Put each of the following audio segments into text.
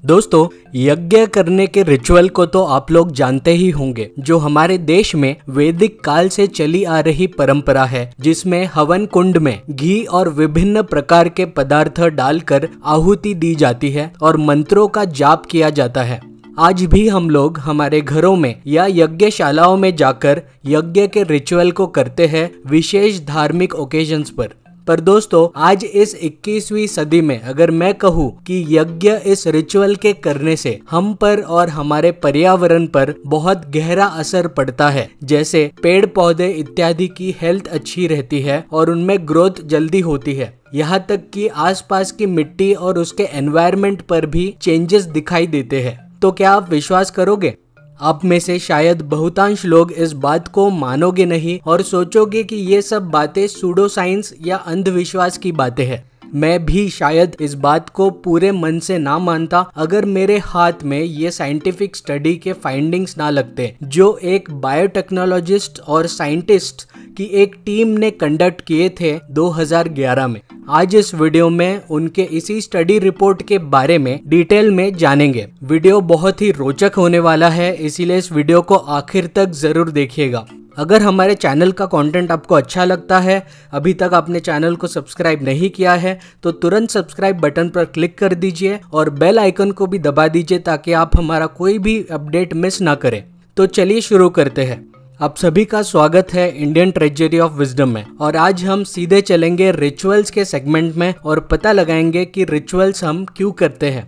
दोस्तों, यज्ञ करने के रिचुअल को तो आप लोग जानते ही होंगे, जो हमारे देश में वैदिक काल से चली आ रही परंपरा है, जिसमें हवन कुंड में घी और विभिन्न प्रकार के पदार्थ डालकर आहुति दी जाती है और मंत्रों का जाप किया जाता है। आज भी हम लोग हमारे घरों में या यज्ञशालाओं में जाकर यज्ञ के रिचुअल को करते हैं विशेष धार्मिक ओकेजन्स पर दोस्तों, आज इस 21वीं सदी में अगर मैं कहूँ कि यज्ञ इस रिचुअल के करने से हम पर और हमारे पर्यावरण पर बहुत गहरा असर पड़ता है। जैसे पेड़ पौधे इत्यादि की हेल्थ अच्छी रहती है और उनमें ग्रोथ जल्दी होती है। यहाँ तक कि आसपास की मिट्टी और उसके एनवायरनमेंट पर भी चेंजेस दिखाई देते हैं। तो क्या आप विश्वास करोगे? आप में से शायद बहुतांश लोग इस बात को मानोगे नहीं और सोचोगे कि ये सब बातें सूडो साइंस या अंधविश्वास की बातें हैं। मैं भी शायद इस बात को पूरे मन से ना मानता अगर मेरे हाथ में ये साइंटिफिक स्टडी के फाइंडिंग्स ना लगते, जो एक बायोटेक्नोलॉजिस्ट और साइंटिस्ट की एक टीम ने कंडक्ट किए थे 2011 में। आज इस वीडियो में उनके इसी स्टडी रिपोर्ट के बारे में डिटेल में जानेंगे। वीडियो बहुत ही रोचक होने वाला है, इसीलिए इस वीडियो को आखिर तक जरूर देखिएगा। अगर हमारे चैनल का कंटेंट आपको अच्छा लगता है, अभी तक आपने चैनल को सब्सक्राइब नहीं किया है, तो तुरंत सब्सक्राइब बटन पर क्लिक कर दीजिए और बेल आइकन को भी दबा दीजिए ताकि आप हमारा कोई भी अपडेट मिस ना करें। तो चलिए शुरू करते हैं। आप सभी का स्वागत है इंडियन ट्रेजरी ऑफ विजडम में, और आज हम सीधे चलेंगे रिचुअल्स के सेगमेंट में और पता लगाएंगे कि रिचुअल्स हम क्यों करते हैं।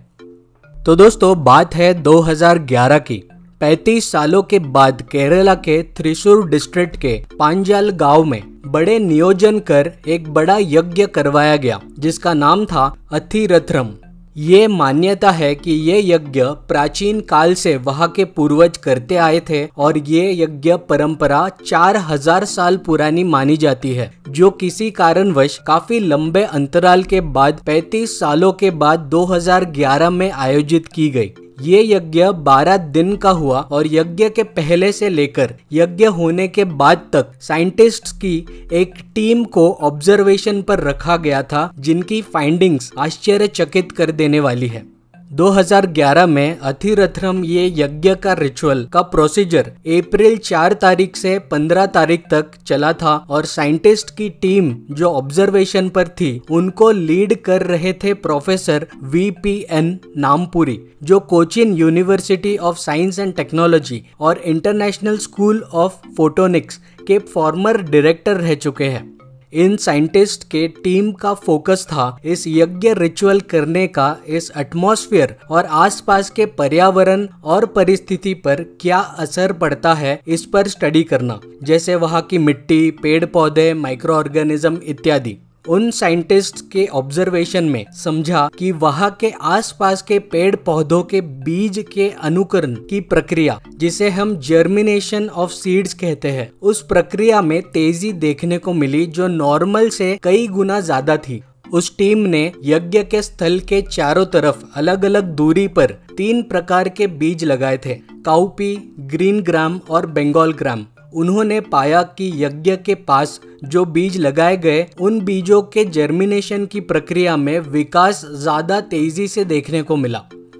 तो दोस्तों, बात है 2011 की। 35 सालों के बाद केरला के थ्रिशूर डिस्ट्रिक्ट के पांजाल गांव में बड़े नियोजन कर एक बड़ा यज्ञ करवाया गया, जिसका नाम था अथिरथ्रम। ये मान्यता है कि ये यज्ञ प्राचीन काल से वहाँ के पूर्वज करते आए थे और ये यज्ञ परंपरा 4000 साल पुरानी मानी जाती है, जो किसी कारणवश काफी लंबे अंतराल के बाद 35 सालों के बाद 2011 में आयोजित की गई। ये यज्ञ 12 दिन का हुआ और यज्ञ के पहले से लेकर यज्ञ होने के बाद तक साइंटिस्ट्स की एक टीम को ऑब्जर्वेशन पर रखा गया था, जिनकी फाइंडिंग्स आश्चर्यचकित कर देने वाली है। 2011 में अथिरथ्रम ये यज्ञ का रिचुअल का प्रोसीजर अप्रैल 4 तारीख से 15 तारीख तक चला था और साइंटिस्ट की टीम जो ऑब्जर्वेशन पर थी, उनको लीड कर रहे थे प्रोफेसर VPN नामपुरी, जो Cochin university of science and technology और इंटरनेशनल स्कूल ऑफ फोटोनिक्स के फॉर्मर डायरेक्टर रह चुके हैं। इन साइंटिस्ट के टीम का फोकस था इस यज्ञ रिचुअल करने का इस एटमॉस्फेयर और आसपास के पर्यावरण और परिस्थिति पर क्या असर पड़ता है, इस पर स्टडी करना, जैसे वहाँ की मिट्टी, पेड़ पौधे, माइक्रो ऑर्गेनिज्म इत्यादि। उन साइंटिस्ट के ऑब्जर्वेशन में समझा कि वहाँ के आसपास के पेड़ पौधों के बीज के अनुकरण की प्रक्रिया, जिसे हम जर्मिनेशन ऑफ सीड्स कहते हैं, उस प्रक्रिया में तेजी देखने को मिली, जो नॉर्मल से कई गुना ज्यादा थी। उस टीम ने यज्ञ के स्थल के चारों तरफ अलग अलग दूरी पर 3 प्रकार के बीज लगाए थे: काउपी, ग्रीन ग्राम और बंगाल ग्राम। उन्होंने पाया कि यज्ञ के पास जो बीज लगाए गए, उन बीजों के जर्मिनेशन की प्रक्रिया में विकास ज्यादा तेजी से देखने को मिला।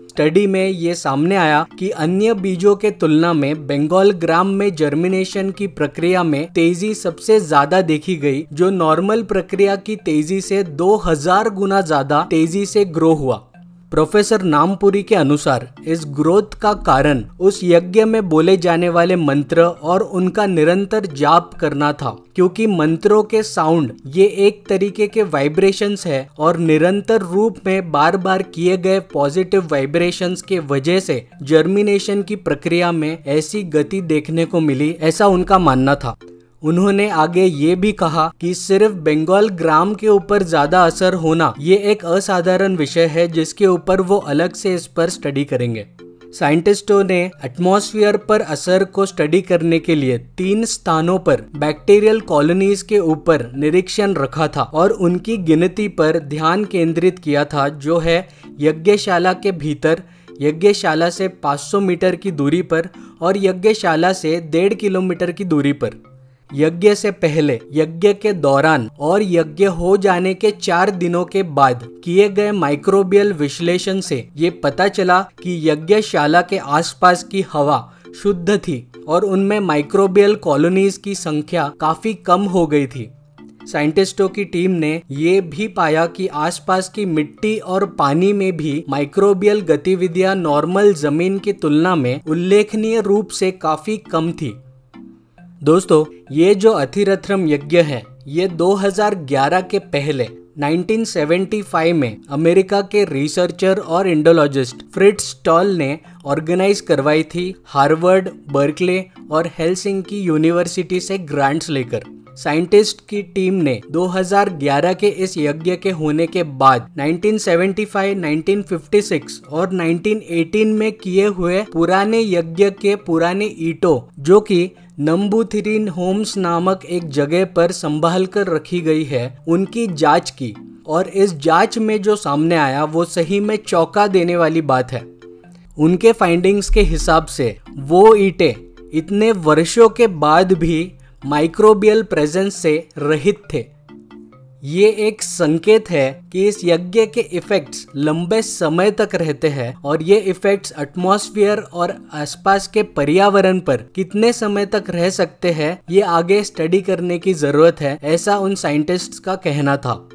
स्टडी में ये सामने आया कि अन्य बीजों के तुलना में बंगाल ग्राम में जर्मिनेशन की प्रक्रिया में तेजी सबसे ज्यादा देखी गई, जो नॉर्मल प्रक्रिया की तेजी से 2000 गुना ज्यादा तेजी से ग्रो हुआ। प्रोफेसर नामपुरी के अनुसार इस ग्रोथ का कारण उस यज्ञ में बोले जाने वाले मंत्र और उनका निरंतर जाप करना था, क्योंकि मंत्रों के साउंड ये एक तरीके के वाइब्रेशंस है और निरंतर रूप में बार बार किए गए पॉजिटिव वाइब्रेशंस के वजह से जर्मिनेशन की प्रक्रिया में ऐसी गति देखने को मिली, ऐसा उनका मानना था। उन्होंने आगे ये भी कहा कि सिर्फ बंगाल ग्राम के ऊपर ज्यादा असर होना ये एक असाधारण विषय है, जिसके ऊपर वो अलग से इस पर स्टडी करेंगे। साइंटिस्टों ने एटमॉस्फेयर पर असर को स्टडी करने के लिए 3 स्थानों पर बैक्टीरियल कॉलोनीज के ऊपर निरीक्षण रखा था और उनकी गिनती पर ध्यान केंद्रित किया था, जो है यज्ञशाला के भीतर, यज्ञशाला से 500 मीटर की दूरी पर और यज्ञशाला से 1.5 किलोमीटर की दूरी पर। यज्ञ से पहले, यज्ञ के दौरान और यज्ञ हो जाने के 4 दिनों के बाद किए गए माइक्रोबियल विश्लेषण से ये पता चला कि यज्ञशाला के आसपास की हवा शुद्ध थी और उनमें माइक्रोबियल कॉलोनीज की संख्या काफी कम हो गई थी। साइंटिस्टों की टीम ने ये भी पाया कि आसपास की मिट्टी और पानी में भी माइक्रोबियल गतिविधियां नॉर्मल जमीन की तुलना में उल्लेखनीय रूप से काफी कम थी। दोस्तों, ये जो अथिरथ्रम यज्ञ है, ये 2011 के पहले 1975 में अमेरिका के रिसर्चर और इंडोलॉजिस्ट फ्रिट्ज स्टॉल ने ऑर्गेनाइज करवाई थी हार्वर्ड, बर्कले और हेलसिंकी यूनिवर्सिटी से ग्रांट्स लेकर। साइंटिस्ट की टीम ने 2011 के इस यज्ञ के होने के बाद 1975, 1956 और 1918 में किए हुए पुराने यज्ञ के पुराने ईंटों, जो कि नंबूथिरीन होम्स नामक एक जगह पर संभाल कर रखी गई है, उनकी जांच की और इस जांच में जो सामने आया वो सही में चौंका देने वाली बात है। उनके फाइंडिंग्स के हिसाब से वो ईंटें इतने वर्षों के बाद भी माइक्रोबियल प्रेजेंस से रहित थे। ये एक संकेत है कि इस यज्ञ के इफेक्ट्स लंबे समय तक रहते हैं और ये इफेक्ट्स एटमॉस्फेयर और आसपास के पर्यावरण पर कितने समय तक रह सकते हैं, ये आगे स्टडी करने की जरूरत है, ऐसा उन साइंटिस्ट्स का कहना था।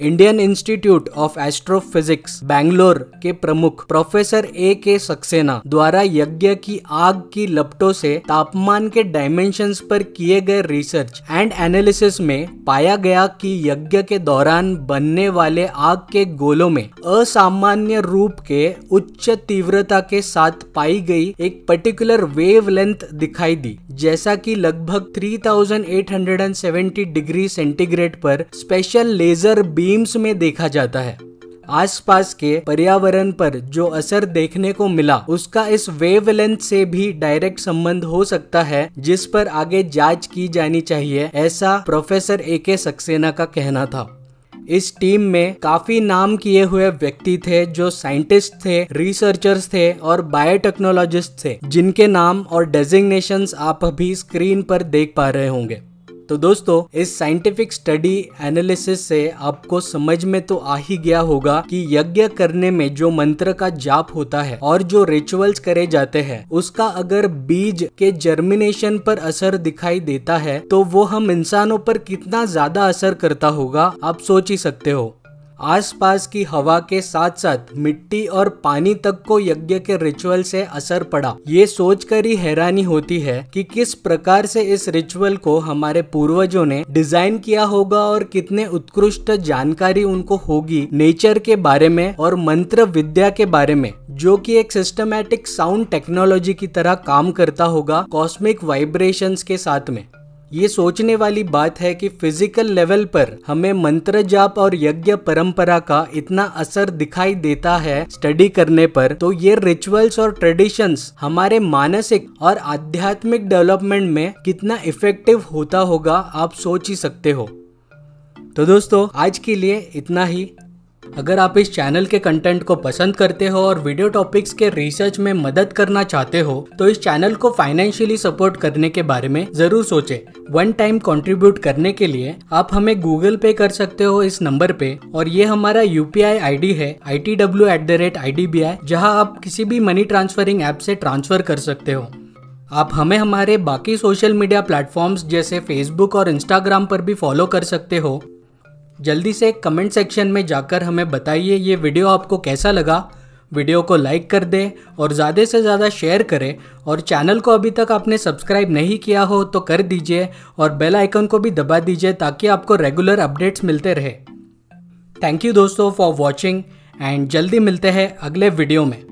Indian institute of astrophysics Bangalore के प्रमुख प्रोफेसर A.K. सक्सेना द्वारा यज्ञ की आग की लपटों से तापमान के डायमेंशंस पर किए गए रिसर्च एंड एनालिसिस में पाया गया कि यज्ञ के दौरान बनने वाले आग के गोलों में असामान्य रूप के उच्च तीव्रता के साथ पाई गई एक पर्टिकुलर वेवलेंथ दिखाई दी, जैसा कि लगभग 3870 डिग्री सेंटीग्रेड पर स्पेशल लेजर बीम्स में देखा जाता है। आसपास के पर्यावरण पर जो असर देखने को मिला उसका इस वेवलेंथ से भी डायरेक्ट संबंध हो सकता है, जिस पर आगे जांच की जानी चाहिए, ऐसा प्रोफेसर A.K. सक्सेना का कहना था। इस टीम में काफी नाम किए हुए व्यक्ति थे जो साइंटिस्ट थे, रिसर्चर्स थे और बायोटेक्नोलॉजिस्ट थे, जिनके नाम और डेजिग्नेशंस आप अभी स्क्रीन पर देख पा रहे होंगे। तो दोस्तों, इस साइंटिफिक स्टडी एनालिसिस से आपको समझ में तो आ ही गया होगा कि यज्ञ करने में जो मंत्र का जाप होता है और जो रिचुअल्स करे जाते हैं, उसका अगर बीज के जर्मिनेशन पर असर दिखाई देता है तो वो हम इंसानों पर कितना ज्यादा असर करता होगा, आप सोच ही सकते हो। आसपास की हवा के साथ साथ मिट्टी और पानी तक को यज्ञ के रिचुअल से असर पड़ा। ये सोचकर ही हैरानी होती है कि किस प्रकार से इस रिचुअल को हमारे पूर्वजों ने डिजाइन किया होगा और कितने उत्कृष्ट जानकारी उनको होगी नेचर के बारे में और मंत्र विद्या के बारे में, जो कि एक सिस्टमैटिक साउंड टेक्नोलॉजी की तरह काम करता होगा कॉस्मिक वाइब्रेशंस के साथ में। ये सोचने वाली बात है कि फिजिकल लेवल पर हमें मंत्र जाप और यज्ञ परंपरा का इतना असर दिखाई देता है स्टडी करने पर, तो ये रिचुअल्स और ट्रेडिशंस हमारे मानसिक और आध्यात्मिक डेवलपमेंट में कितना इफेक्टिव होता होगा, आप सोच ही सकते हो। तो दोस्तों, आज के लिए इतना ही। अगर आप इस चैनल के कंटेंट को पसंद करते हो और वीडियो टॉपिक्स के रिसर्च में मदद करना चाहते हो तो इस चैनल को फाइनेंशियली सपोर्ट करने के बारे में जरूर सोचें। वन टाइम कंट्रीब्यूट करने के लिए आप हमें गूगल पे कर सकते हो इस नंबर पे, और ये हमारा UPI ID है ITW@IDBI, जहां आप किसी भी मनी ट्रांसफरिंग ऐप से ट्रांसफर कर सकते हो। आप हमें हमारे बाकी सोशल मीडिया प्लेटफॉर्म्स जैसे फेसबुक और इंस्टाग्राम पर भी फॉलो कर सकते हो। जल्दी से कमेंट सेक्शन में जाकर हमें बताइए ये वीडियो आपको कैसा लगा। वीडियो को लाइक कर दें और ज़्यादा से ज़्यादा शेयर करें, और चैनल को अभी तक आपने सब्सक्राइब नहीं किया हो तो कर दीजिए और बेल आइकन को भी दबा दीजिए ताकि आपको रेगुलर अपडेट्स मिलते रहे। थैंक यू दोस्तों फॉर वॉचिंग एंड जल्दी मिलते हैं अगले वीडियो में।